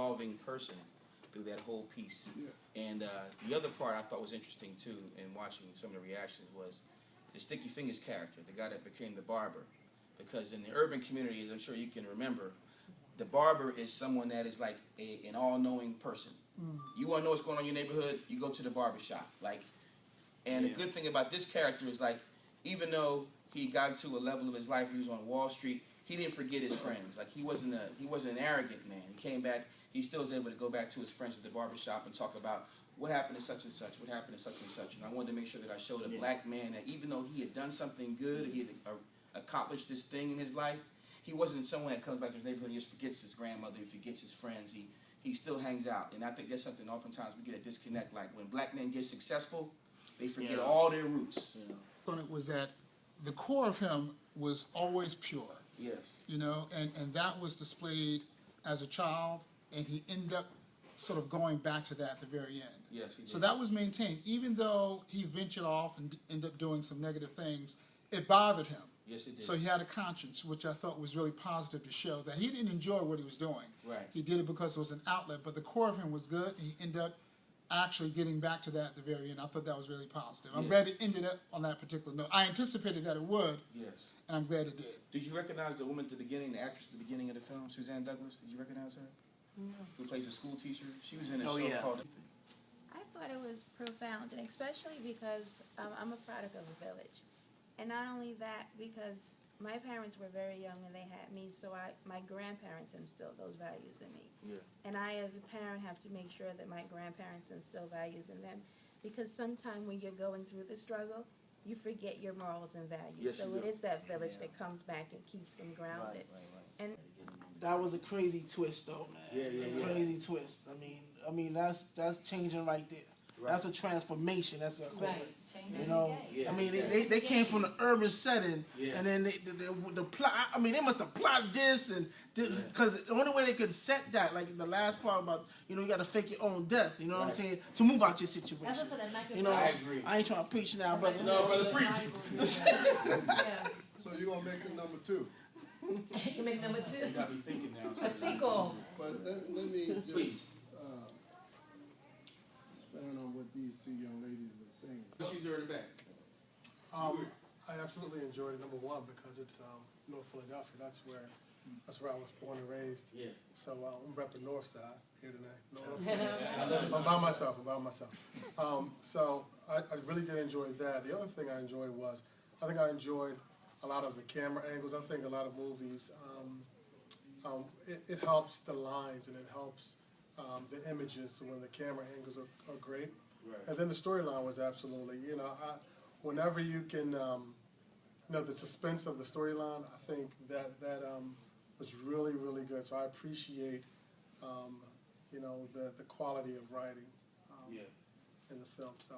evolving person through that whole piece. Yes. And the other part I thought was interesting too, in watching some of the reactions, was the Sticky Fingers character, the guy that became the barber. Because in the urban community, as I'm sure you can remember, the barber is someone that is like an all-knowing person. You want to know what's going on in your neighborhood, you go to the barber shop. And the good thing about this character is, like, even though he got to a level of his life, he was on Wall Street, he didn't forget his friends. Like, he wasn't an arrogant man. He came back, he still was able to go back to his friends at the barber shop and talk about what happened to such and such, what happened to such and such. And I wanted to make sure that I showed a black man that even though he had done something good, he had accomplished this thing in his life, he wasn't someone that comes back to his neighborhood and just forgets his grandmother, he forgets his friends. He still hangs out. And I think that's something oftentimes we get a disconnect. Like, when black men get successful, they forget all their roots. But it was that the core of him was always pure. Yes. You know, and that was displayed as a child, and he ended up sort of going back to that at the very end. Yes, he did. So that was maintained. Even though he ventured off and ended up doing some negative things, it bothered him. Yes, it did. So he had a conscience, which I thought was really positive to show that he didn't enjoy what he was doing. Right. He did it because it was an outlet, but the core of him was good, and he ended up actually getting back to that at the very end. I thought that was really positive. I'm glad it ended up on that particular note. I anticipated that it would, and I'm glad it did. Did you recognize the woman at the beginning, the actress at the beginning of the film, Suzanne Douglas? Did you recognize her? No. Who plays a school teacher? She was in a show called... I thought it was profound, and especially because I'm a product of a village. And not only that, because my parents were very young when they had me, so my grandparents instilled those values in me. Yeah. And I, as a parent, have to make sure that my grandparents instill values in them, because sometimes when you're going through the struggle, you forget your morals and values. Yes, so you it do. is that village that comes back and keeps them grounded. Right. And that was a crazy twist, though, man. Yeah. Crazy twist. I mean, that's changing right there. Right. That's a transformation. That's a Right. you know. Yeah. I mean, they came from the urban setting, and then the plot. I mean, they must have plotted this, and because the only way they could set that, like the last part about, you know, you got to fake your own death. You know what I'm saying? To move out your situation. That's what that Michael. You know, I agree. I ain't trying to preach now, brother. No, brother, preach. Yeah. So you're gonna make it number 2? You can make number 2. You got me thinking now. A sequel. But let me just Please. expand on what these 2 young ladies are saying. She's already back. I absolutely enjoyed it. Number 1, because it's North Philadelphia. That's where I was born and raised. Yeah. So I'm repping North Side here tonight. I'm by myself. So I really did enjoy that. The other thing I enjoyed was, I think I enjoyed a lot of the camera angles. I think a lot of movies, it helps the lines, and it helps the images. So when the camera angles are great. Right. And then the storyline was absolutely, you know, whenever you can, you know, the suspense of the storyline, I think that was really, really good. So I appreciate, you know, the quality of writing in the film. So.